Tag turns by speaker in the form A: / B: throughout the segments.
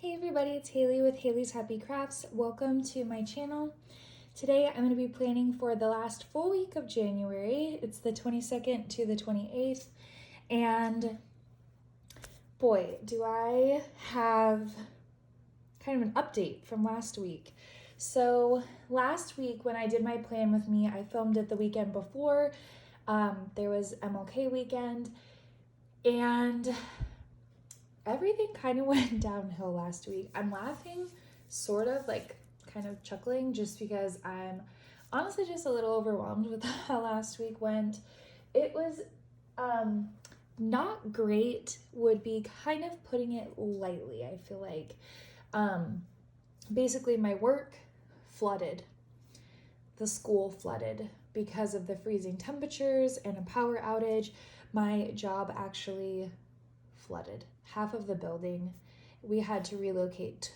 A: Hey everybody, it's Haley with Haley's Happy Crafts. Welcome to my channel. Today I'm going to be planning for the last full week of January. It's the 22nd to the 28th, and boy, do I have kind of an update from last week. So last week when I did my plan with me, I filmed it the weekend before. There was MLK weekend, and everything kind of went downhill last week. I'm laughing, sort of, like kind of chuckling, just because I'm honestly just a little overwhelmed with how last week went. It was not great, would be kind of putting it lightly. I feel like basically my work flooded, the school flooded because of the freezing temperatures and a power outage. My job actually flooded half of the building. We had to relocate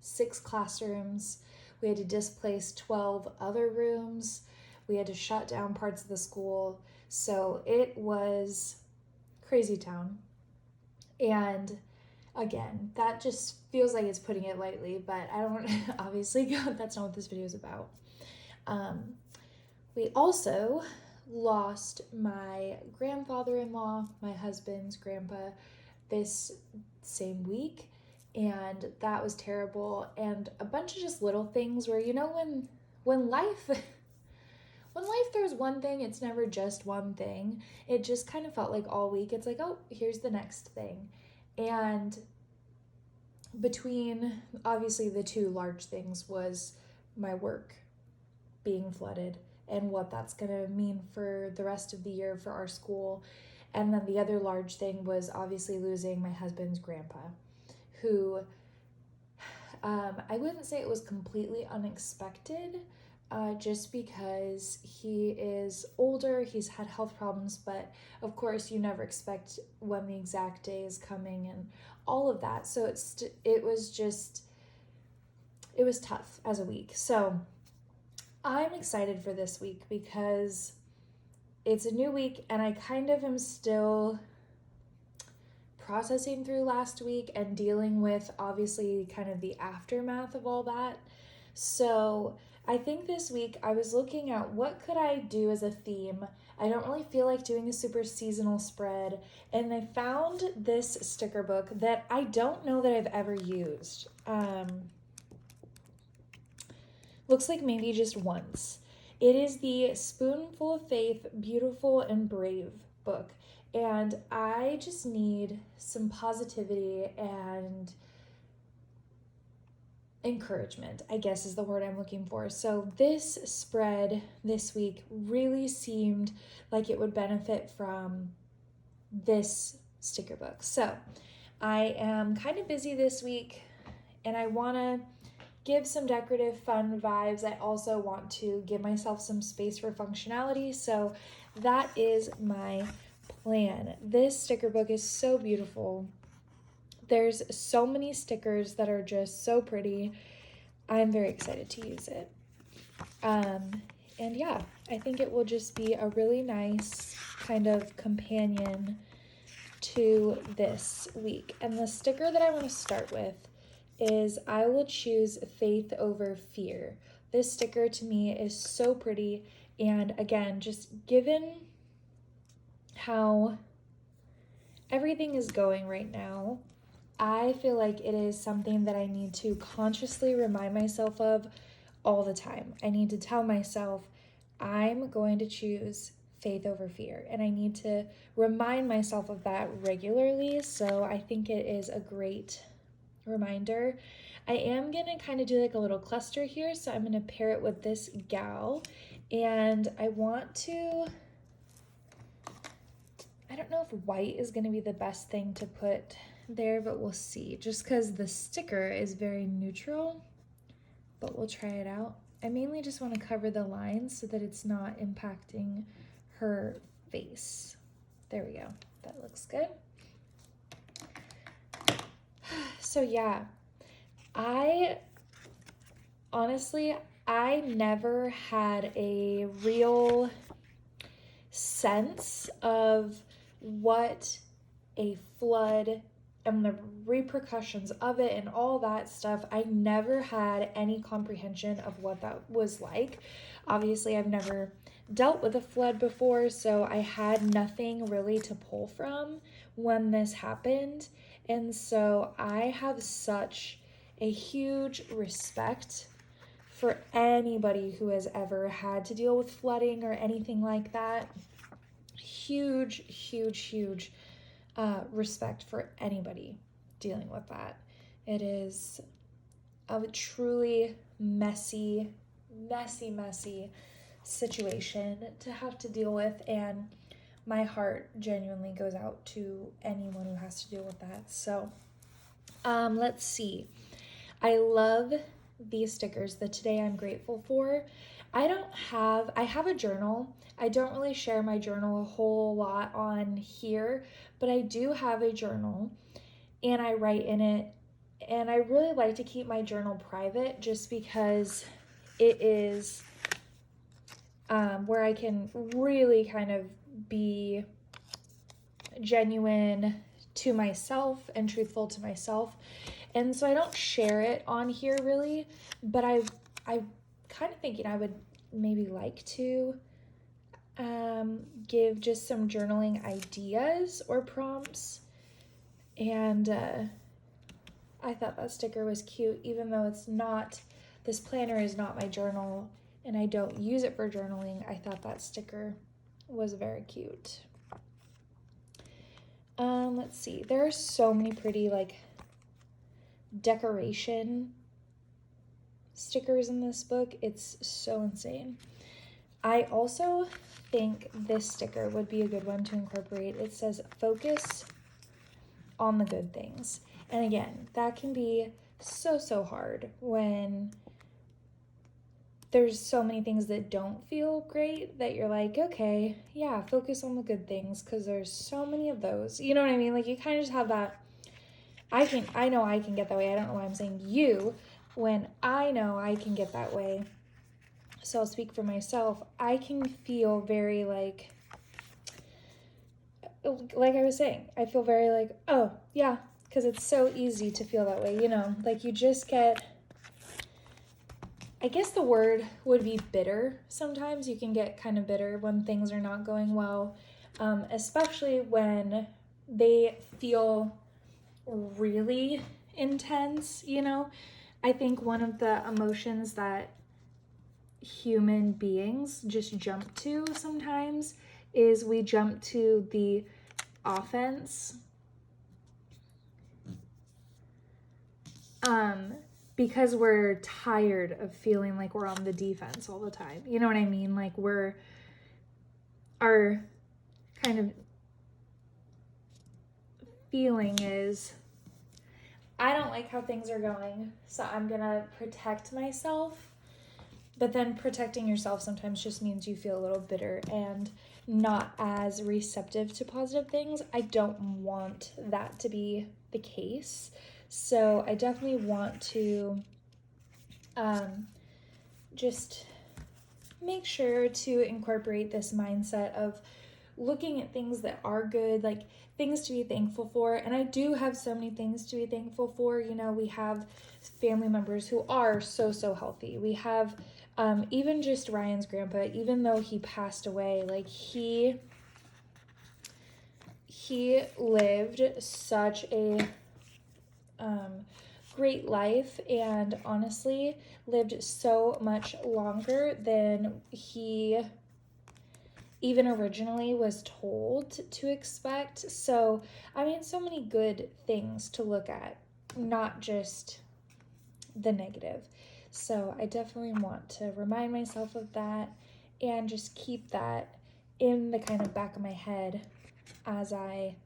A: 6 classrooms. We had to displace 12 other rooms. We had to shut down parts of the school. So it was crazy town. And again, that just feels like it's putting it lightly, but I don't obviously that's not what this video is about. We also lost my grandfather-in-law, my husband's grandpa, this same week, and that was terrible. And a bunch of just little things where, you know, when life throws one thing, it's never just one thing. It just kind of felt like all week it's like, oh, here's the next thing. And between obviously the two large things was my work being flooded and what that's going to mean for the rest of the year for our school. And then the other large thing was obviously losing my husband's grandpa, who I wouldn't say it was completely unexpected, just because he is older, he's had health problems, but of course you never expect when the exact day is coming and all of that. So it was tough as a week. So I'm excited for this week because it's a new week and I kind of am still processing through last week and dealing with obviously kind of the aftermath of all that. So I think this week I was looking at what could I do as a theme. I don't really feel like doing a super seasonal spread, and I found this sticker book that I don't know that I've ever used. Looks like maybe just once. It is the Spoonful of Faith, Beautiful and Brave book. And I just need some positivity and encouragement, I guess is the word I'm looking for. So this spread this week really seemed like it would benefit from this sticker book. So I am kind of busy this week and I want to give some decorative fun vibes. I also want to give myself some space for functionality, so that is my plan. This sticker book is so beautiful. There's so many stickers that are just so pretty. I'm very excited to use it. And yeah, I think it will just be a really nice kind of companion to this week. And the sticker that I want to start with is I will choose faith over fear. This sticker to me is so pretty, and again, just given how everything is going right now, I feel like it is something that I need to consciously remind myself of all the time. I need to tell myself I'm going to choose faith over fear, and I need to remind myself of that regularly. So I think it is a great reminder. I am gonna kind of do like a little cluster here, so I'm gonna pair it with this gal, and I don't know if white is gonna be the best thing to put there, but we'll see, just because the sticker is very neutral, but we'll try it out. I mainly just want to cover the lines so that it's not impacting her face. There we go, that looks good. So yeah, I never had a real sense of what a flood and the repercussions of it and all that stuff, I never had any comprehension of what that was like. Obviously, I've never dealt with a flood before, so I had nothing really to pull from when this happened. And so I have such a huge respect for anybody who has ever had to deal with flooding or anything like that. Huge, huge, huge respect for anybody dealing with that. It is a truly messy, messy, messy situation to have to deal with, and my heart genuinely goes out to anyone who has to deal with that. So let's see. I love these stickers, the Today I'm Grateful For. I have a journal. I don't really share my journal a whole lot on here, but I do have a journal and I write in it. And I really like to keep my journal private just because it is where I can really kind of be genuine to myself and truthful to myself. And so I don't share it on here really, but I kind of thinking I would maybe like to give just some journaling ideas or prompts. And I thought that sticker was cute, even though this planner is not my journal and I don't use it for journaling. I thought that sticker was very cute. Let's see. There are so many pretty like decoration stickers in this book. It's so insane. I also think this sticker would be a good one to incorporate. It says focus on the good things. And again, that can be so hard when there's so many things that don't feel great that you're like, okay, yeah, focus on the good things, because there's so many of those. You know what I mean? Like you kind of just have that. I know I can get that way. I don't know why I'm saying you when I know I can get that way. So I'll speak for myself. I can feel very like I was saying, I feel very like, oh yeah, because it's so easy to feel that way, you know, like you just get, I guess the word would be bitter. Sometimes you can get kind of bitter when things are not going well, especially when they feel really intense, you know. I think one of the emotions that human beings just jump to sometimes is we jump to the offense because we're tired of feeling like we're on the defense all the time. You know what I mean? Like our kind of feeling is, I don't like how things are going, so I'm gonna protect myself. But then protecting yourself sometimes just means you feel a little bitter and not as receptive to positive things. I don't want that to be the case. So I definitely want to just make sure to incorporate this mindset of looking at things that are good, like things to be thankful for. And I do have so many things to be thankful for. You know, we have family members who are so healthy. We have even just Ryan's grandpa, even though he passed away, like he lived such a great life, and honestly lived so much longer than he even originally was told to expect. So, I mean, so many good things to look at, not just the negative. So I definitely want to remind myself of that and just keep that in the kind of back of my head as I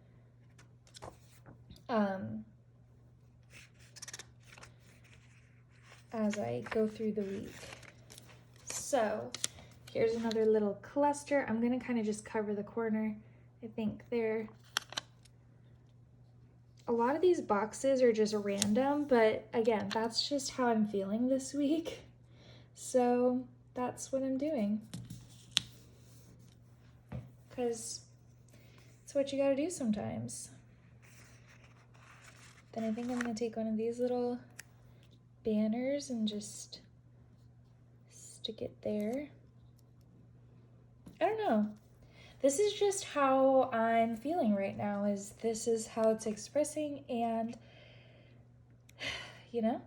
A: go through the week. So here's another little cluster. I'm going to kind of just cover the corner. I think a lot of these boxes are just random, but again, that's just how I'm feeling this week. So that's what I'm doing. Because it's what you got to do sometimes. Then I think I'm gonna take one of these little banners and just stick it there. I don't know. This is just how I'm feeling right now, this is how it's expressing, and you know,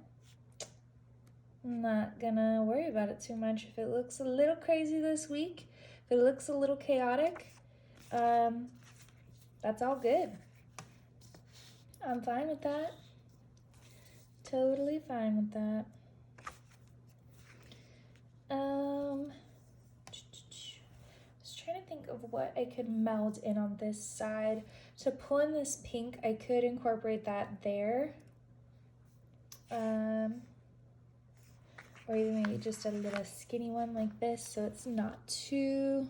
A: I'm not gonna worry about it too much. If it looks a little crazy this week, if it looks a little chaotic, that's all good. I'm fine with that. Totally fine with that. Trying to think of what I could meld in on this side. To pull in this pink, I could incorporate that there. Or even maybe just a little skinny one like this so it's not too...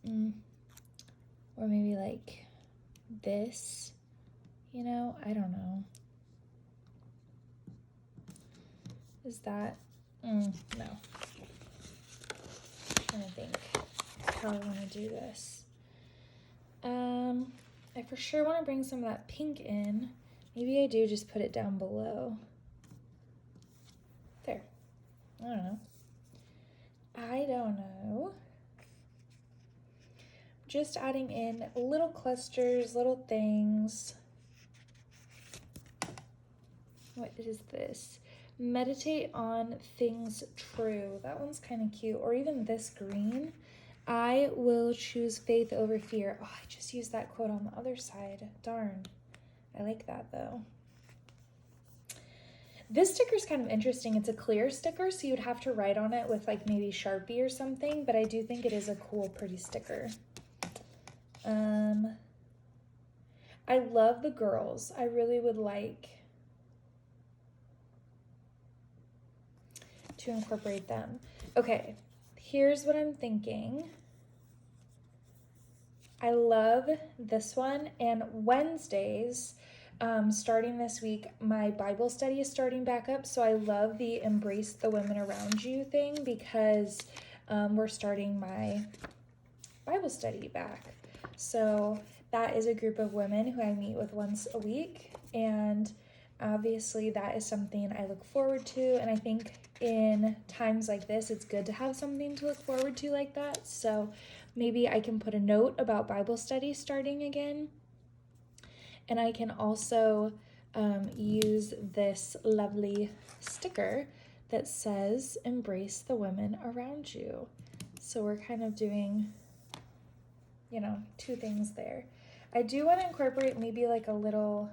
A: Or maybe like this, you know? I don't know. Is that... no. I'm trying to think how I want to do this. I for sure want to bring some of that pink in. Maybe I do just put it down below. There. I don't know. Just adding in little clusters, little things. What is this? Meditate on things true. That one's kind of cute. Or even this green. I will choose faith over fear. Oh, I just used that quote on the other side. Darn. I like that though. This sticker is kind of interesting. It's a clear sticker, so you'd have to write on it with like maybe Sharpie or something, but I do think it is a cool, pretty sticker. I love the girls. I really would like to incorporate them. Okay, here's what I'm thinking. I love this one, and Wednesdays, starting this week, my Bible study is starting back up, so I love the Embrace the Women Around You thing because we're starting my Bible study back. So that is a group of women who I meet with once a week, and obviously that is something I look forward to, and I think in times like this, it's good to have something to look forward to like that. So maybe I can put a note about Bible study starting again. And I can also use this lovely sticker that says, embrace the women around you. So we're kind of doing, you know, two things there. I do want to incorporate maybe like a little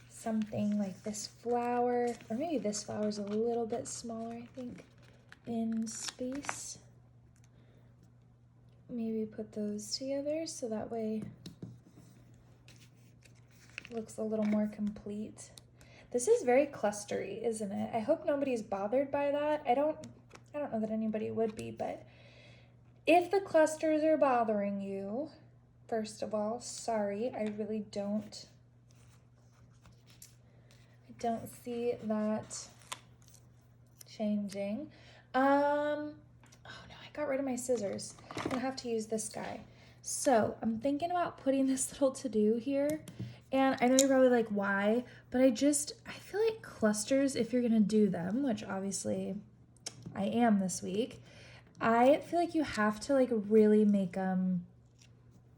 A: something like this flower, or maybe this flower is a little bit smaller, I think, in space. Maybe put those together so that way it looks a little more complete. This is very clustery, isn't it? I hope nobody's bothered by that. I don't know that anybody would be, but if the clusters are bothering you, first of all, sorry, I really don't see that changing. Oh no, I got rid of my scissors. I'm gonna have to use this guy. So I'm thinking about putting this little to-do here. And I know you're probably like, why? But I feel like clusters, if you're gonna do them, which obviously I am this week, I feel like you have to like really make them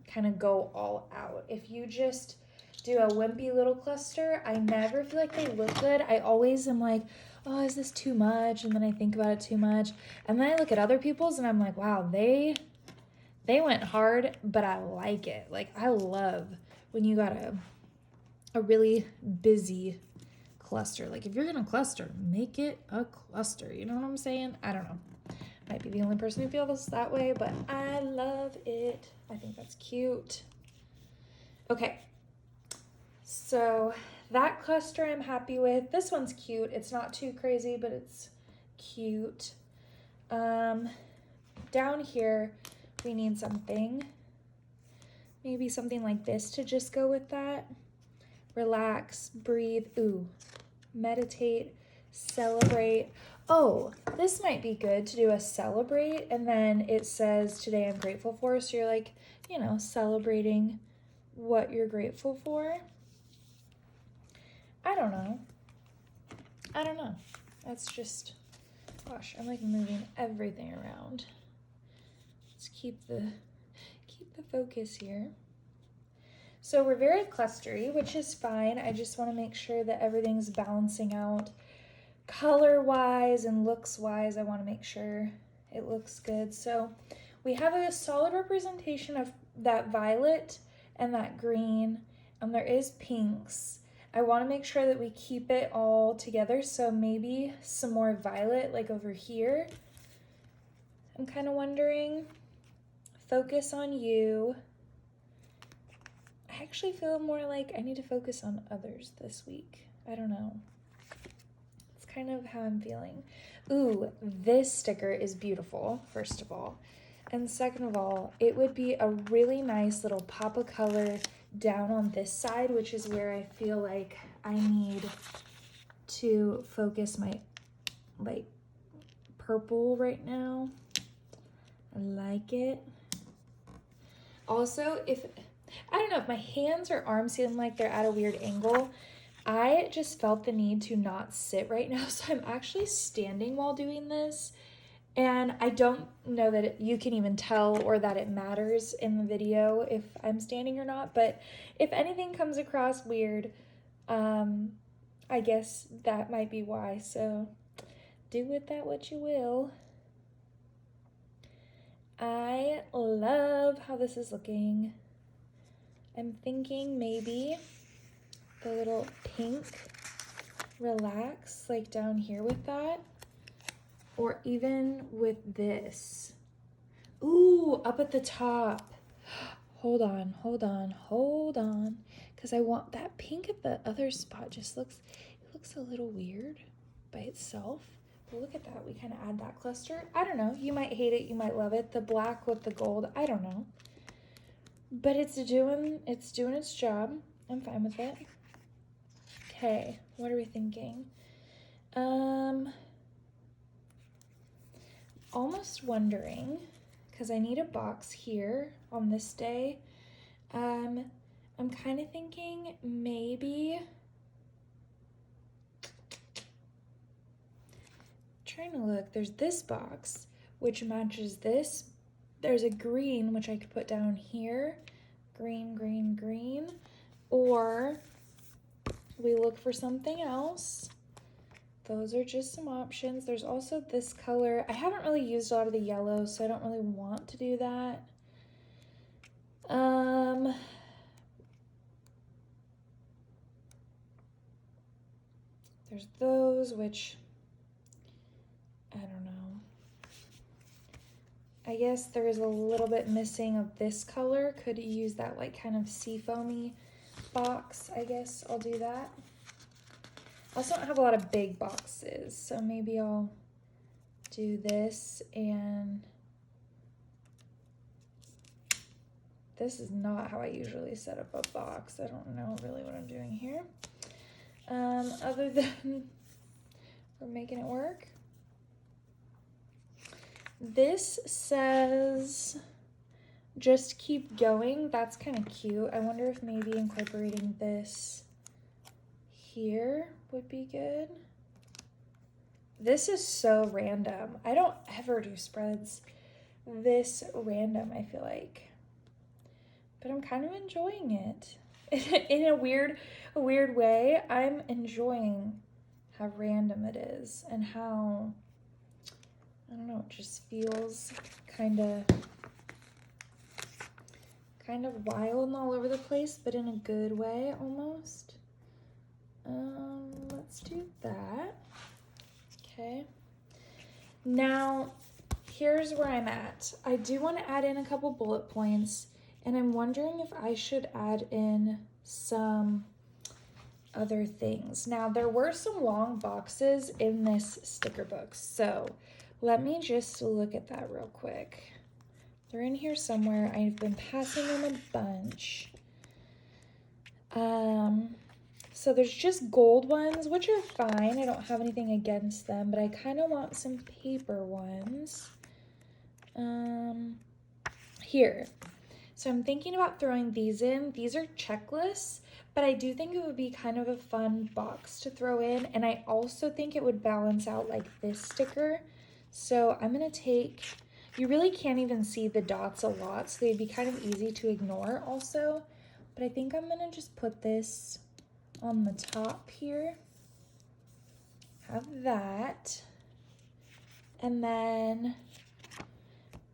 A: kind of go all out. If you just do a wimpy little cluster, I never feel like they look good. I always am like, oh, is this too much? And then I think about it too much. And then I look at other people's and I'm like, wow, they went hard, but I like it. Like, I love when you got a really busy cluster. Like, if you're gonna cluster, make it a cluster. You know what I'm saying? I don't know. Might be the only person who feels that way, but I love it. I think that's cute. Okay. So that cluster I'm happy with. This one's cute. It's not too crazy, but it's cute. Down here, we need something. Maybe something like this to just go with that. Relax, breathe, ooh, meditate, celebrate. Oh, this might be good to do a celebrate, and then it says, today I'm grateful for, so you're like, you know, celebrating what you're grateful for. don't know. I don't know. That's just, gosh, I'm like moving everything around. Let's keep the focus here. So we're very clustery, which is fine. I just want to make sure that everything's balancing out color-wise and looks-wise. I want to make sure it looks good. So we have a solid representation of that violet and that green, and there is pinks. I want to make sure that we keep it all together, so maybe some more violet like over here. I'm kind of wondering. Focus on you. I actually feel more like I need to focus on others this week. I don't know. It's kind of how I'm feeling. Ooh, this sticker is beautiful, first of all. And second of all, it would be a really nice little pop of color down on this side, which is where I feel like I need to focus my like purple right now. I like it. Also, I don't know, if my hands or arms seem like they're at a weird angle, I just felt the need to not sit right now, so I'm actually standing while doing this, and I don't know that you can even tell or that it matters in the video if I'm standing or not, but if anything comes across weird, I guess that might be why, so do with that what you will. I love how this is looking. I'm thinking maybe the little pink relax like down here with that, or even with this. Ooh, up at the top. Hold on, because I want that pink at the other spot. It looks a little weird by itself. But look at that, we kind of add that cluster. I don't know, you might hate it, you might love it. The black with the gold, I don't know. But it's doing its job. I'm fine with it. Okay, what are we thinking? Almost wondering, because I need a box here on this day. I'm kind of thinking maybe, trying to look, there's this box, which matches this. There's a green, which I could put down here. Green, green, green. Or we look for something else. Those are just some options. There's also this color. I haven't really used a lot of the yellow, so I don't really want to do that. There's those, which I don't know. I guess there is a little bit missing of this color. Could use that like kind of seafoamy box. I guess I'll do that. I also don't have a lot of big boxes, so maybe I'll do this, and this is not how I usually set up a box. I don't know really what I'm doing here. Other than we're making it work. This says just keep going. That's kind of cute. I wonder if maybe incorporating this here would be good. This is so random. I don't ever do spreads this random, I feel like. But I'm kind of enjoying it. In a weird way, I'm enjoying how random it is and how, I don't know, it just feels kind of wild and all over the place, but in a good way almost. Let's do that. Okay. Now, here's where I'm at. I do want to add in a couple bullet points, and I'm wondering if I should add in some other things. Now, there were some long boxes in this sticker book, so let me just look at that real quick. They're in here somewhere. I've been passing them a bunch. So there's just gold ones, which are fine. I don't have anything against them, but I kind of want some paper ones. Here. So I'm thinking about throwing these in. These are checklists, but I do think it would be kind of a fun box to throw in, and I also think it would balance out like this sticker. So I'm gonna take, you really can't even see the dots a lot, so they'd be kind of easy to ignore also, but I think I'm gonna just put this on the top here, have that, and then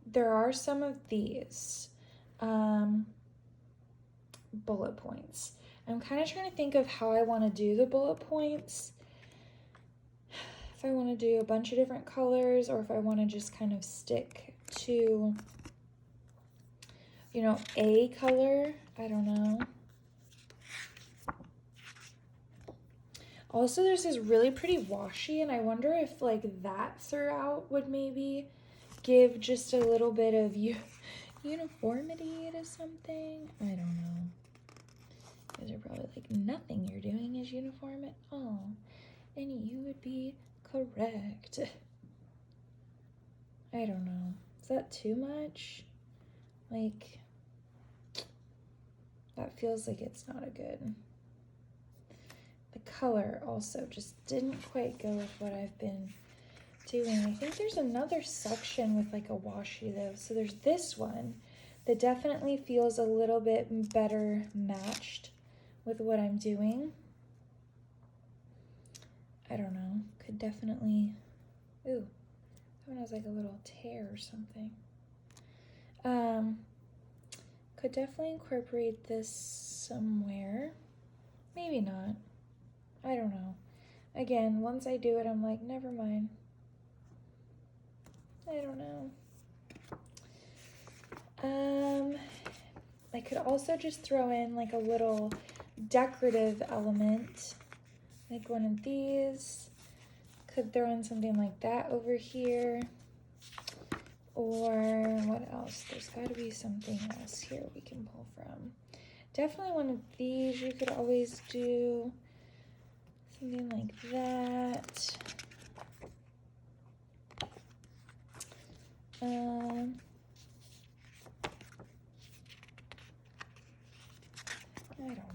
A: there are some of these bullet points. I'm kind of trying to think of how I want to do the bullet points. If I want to do a bunch of different colors, or if I want to just kind of stick to, you know, a color. I don't know. Also, there's this really pretty washi, and I wonder if like that throughout would maybe give just a little bit of uniformity to something. I don't know. You guys are probably like, nothing you're doing is uniform at all. And you would be correct. I don't know. Is that too much? Like, that feels like it's not a good. The color also just didn't quite go with what I've been doing. I think there's another section with like a washi though. So there's this one that definitely feels a little bit better matched with what I'm doing. I don't know. Could definitely, ooh, that one has like a little tear or something. Could definitely incorporate this somewhere. Maybe not. I don't know. Again, once I do it, I'm like, never mind. I don't know. I could also just throw in like a little decorative element, like one of these. Could throw in something like that over here. Or what else? There's got to be something else here we can pull from. Definitely one of these. You could always do something like that. I don't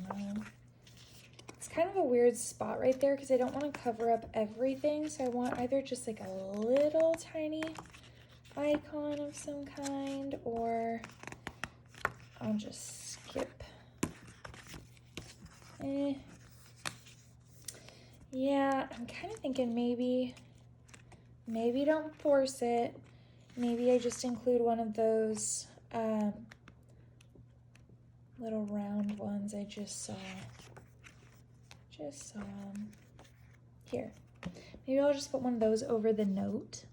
A: know. It's kind of a weird spot right there because I don't want to cover up everything. So I want either just like a little tiny icon of some kind, or I'll just skip. Yeah, I'm kind of thinking maybe don't force it. Maybe I just include one of those little round ones I just saw. Here. Maybe I'll just put one of those over the note.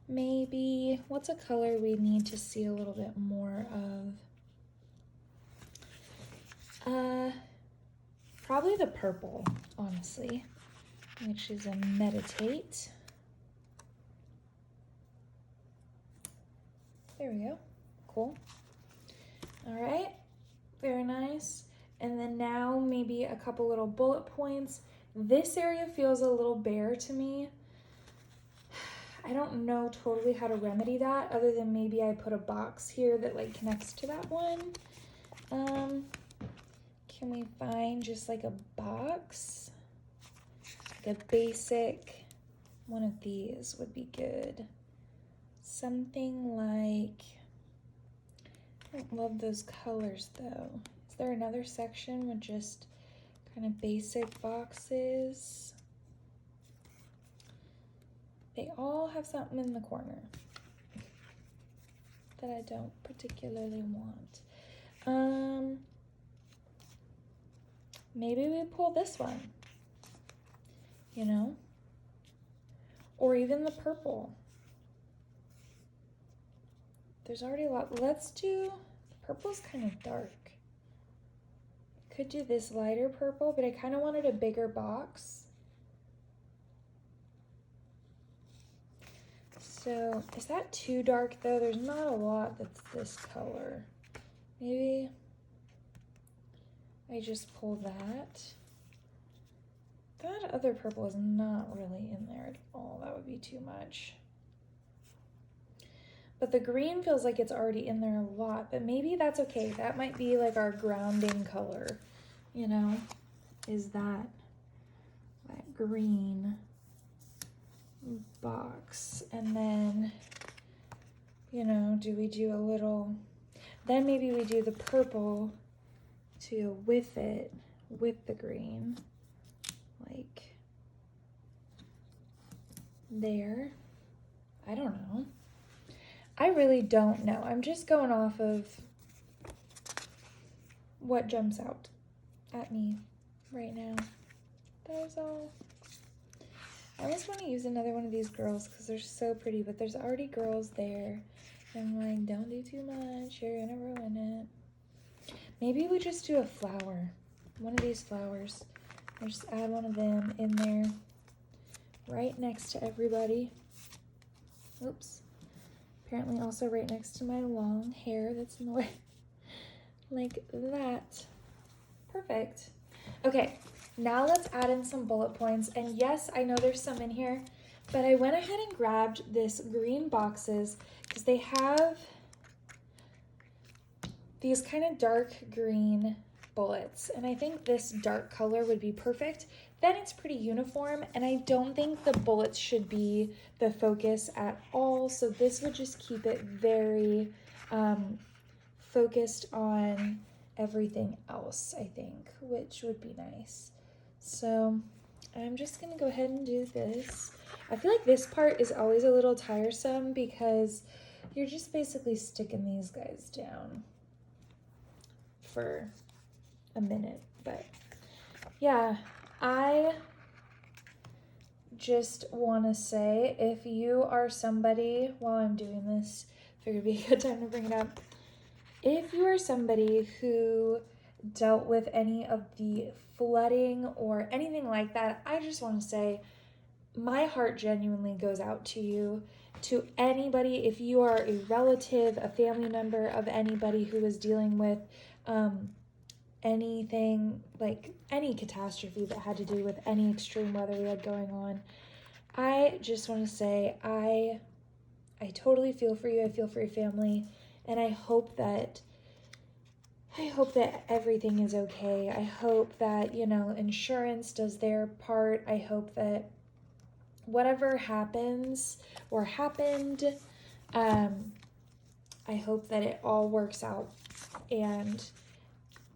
A: Maybe, what's a color we need to see a little bit more of? Probably the purple, honestly, which is a meditate. There we go. Cool. All right. Very nice. And then now maybe a couple little bullet points. This area feels a little bare to me. I don't know totally how to remedy that other than maybe I put a box here that like connects to that one. Can we find just like a box? Like a basic one of these would be good. Something like, I don't love those colors though. Is there another section with just kind of basic boxes? They all have something in the corner that I don't particularly want. Maybe we pull this one, you know? Or even the purple. There's already a lot. Let's do, the purple's kind of dark. Could do this lighter purple, but I kind of wanted a bigger box. So is that too dark though? There's not a lot that's this color. Maybe I just pull that. That other purple is not really in there at all. That would be too much. But the green feels like it's already in there a lot, but maybe that's okay. That might be like our grounding color you know, is that green box. And then, you know, do we do a little, then maybe we do the purple to go with it, with the green, like there. I don't know. I really don't know. I'm just going off of what jumps out at me right now. That was all. I almost want to use another one of these girls because they're so pretty, but there's already girls there. I'm like, don't do too much. You're gonna ruin it. Maybe we just do a flower. One of these flowers. Or just add one of them in there right next to everybody. Oops. Apparently also right next to my long hair that's in the way. Like that. Perfect. Okay, now let's add in some bullet points. And yes, I know there's some in here, but I went ahead and grabbed this green boxes because they have these kind of dark green bullets. And I think this dark color would be perfect. Then it's pretty uniform, and I don't think the bullets should be the focus at all. So this would just keep it very focused on everything else, I think, which would be nice. So I'm just gonna go ahead and do this. I feel like this part is always a little tiresome because you're just basically sticking these guys down for a minute. But yeah, I just want to say, if you are somebody, while I'm doing this, figured it'd be a good time to bring it up. If you are somebody who dealt with any of the flooding or anything like that, I just want to say my heart genuinely goes out to you. To anybody, if you are a relative, a family member of anybody who is dealing with anything, like any catastrophe that had to do with any extreme weather we had going on, I just want to say I totally feel for you. I feel for your family, and I hope that everything is okay. I hope that, you know, insurance does their part. I hope that whatever happens or happened, I hope that it all works out and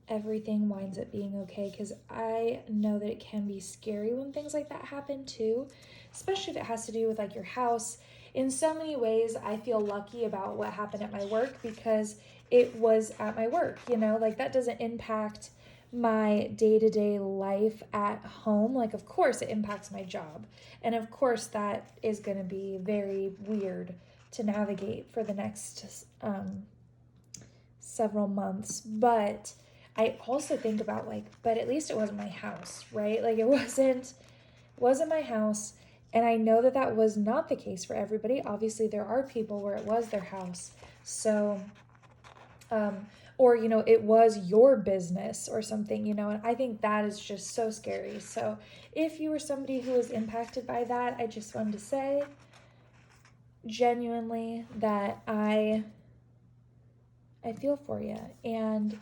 A: everything winds up being okay, because I know that it can be scary when things like that happen too, especially if it has to do with like your house. In so many ways, I feel lucky about what happened at my work because it was at my work, you know, like that doesn't impact my day-to-day life at home. Like, of course it impacts my job, and of course that is going to be very weird to navigate for the next several months. But I also think about like, but at least it wasn't my house, right? Like it wasn't my house. And I know that that was not the case for everybody. Obviously there are people where it was their house. So, or, you know, it was your business or something, you know, and I think that is just so scary. So if you were somebody who was impacted by that, I just wanted to say genuinely that I feel for you. And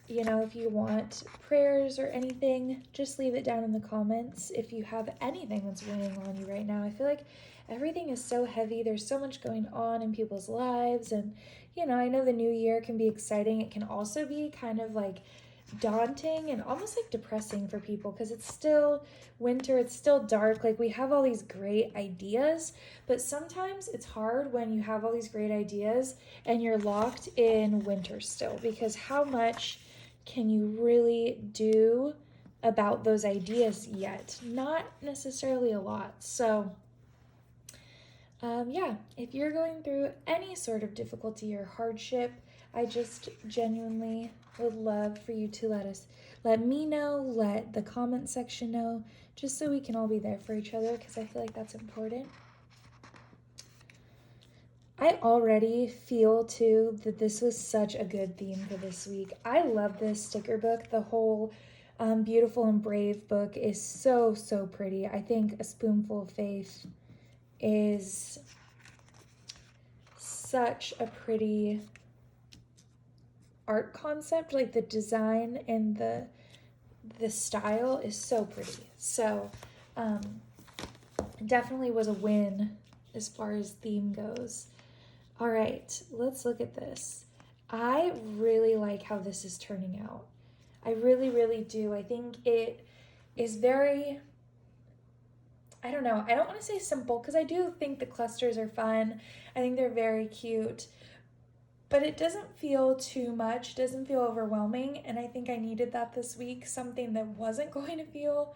A: you know, if you want prayers or anything, just leave it down in the comments. If you have anything that's weighing on you right now, I feel like everything is so heavy. There's so much going on in people's lives. And, you know, I know the new year can be exciting. It can also be kind of like daunting and almost like depressing for people because it's still winter, it's still dark. Like we have all these great ideas, but sometimes it's hard when you have all these great ideas and you're locked in winter still, because how much can you really do about those ideas yet? Not necessarily a lot. So yeah, if you're going through any sort of difficulty or hardship, I just genuinely would love for you to let me know, let the comment section know, just so we can all be there for each other, because I feel like that's important. I already feel too that this was such a good theme for this week. I love this sticker book. The whole Beautiful and Brave book is so, so pretty. I think A Spoonful of Faith is such a pretty art concept. Like the design and the the style is so pretty. So definitely was a win as far as theme goes. All right, let's look at this. I really like how this is turning out. I really, really do. I think it is very, I don't know, I don't want to say simple because I do think the clusters are fun. I think they're very cute, but it doesn't feel too much, doesn't feel overwhelming, and I think I needed that this week, something that wasn't going to feel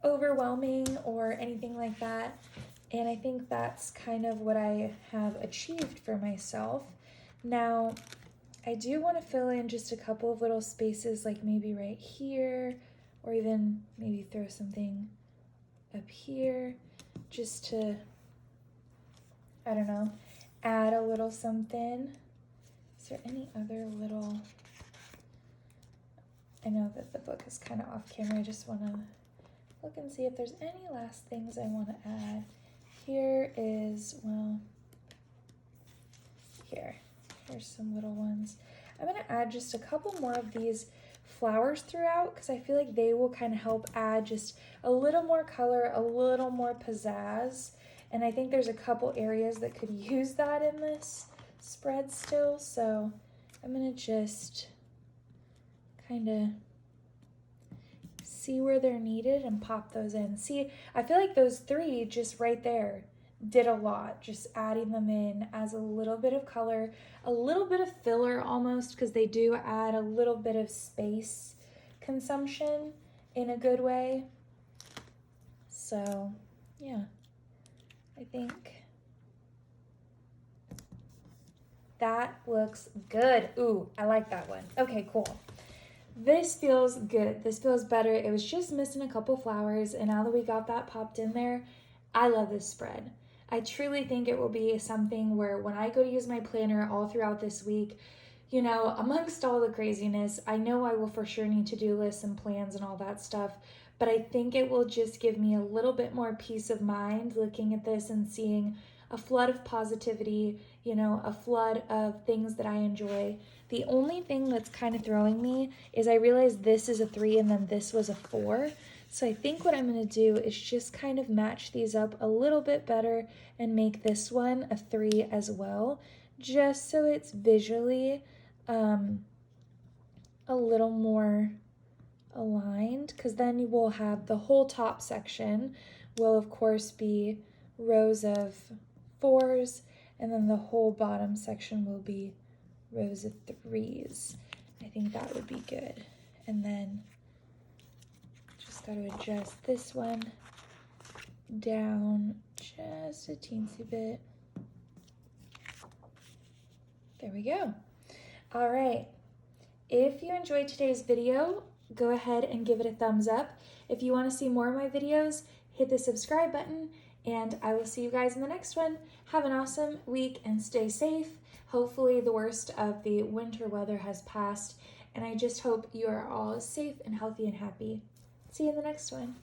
A: overwhelming or anything like that. And I think that's kind of what I have achieved for myself. Now, I do want to fill in just a couple of little spaces, like maybe right here, or even maybe throw something up here, just to, I don't know, add a little something. Is there any other little, I know that the book is kind of off camera, I just want to look and see if there's any last things I want to add. Here is, well, here's some little ones. I'm going to add just a couple more of these flowers throughout because I feel like they will kind of help add just a little more color, a little more pizzazz. And I think there's a couple areas that could use that in this spread still. So I'm going to just kind of see where they're needed and pop those in. See, I feel like those three just right there did a lot, just adding them in as a little bit of color, a little bit of filler almost, because they do add a little bit of space consumption in a good way. So yeah, I think that looks good. Ooh, I like that one. Okay, cool. This feels good. This feels better. It was just missing a couple flowers, and now that we got that popped in there, I love this spread. I truly think it will be something where when I go to use my planner all throughout this week, you know, amongst all the craziness, I know I will for sure need to-do lists and plans and all that stuff, but I think it will just give me a little bit more peace of mind looking at this and seeing a flood of positivity, you know, a flood of things that I enjoy. The only thing that's kind of throwing me is I realized this is a 3 and then this was a 4. So I think what I'm going to do is just kind of match these up a little bit better and make this one a 3 as well, just so it's visually a little more aligned, because then you will have the whole top section will of course be rows of 4s, and then the whole bottom section will be rows of 3s. I think that would be good. And then just got to adjust this one down just a teensy bit. There we go. All right. If you enjoyed today's video, go ahead and give it a thumbs up. If you want to see more of my videos, hit the subscribe button, and I will see you guys in the next one. Have an awesome week and stay safe. Hopefully the worst of the winter weather has passed, and I just hope you are all safe and healthy and happy. See you in the next one.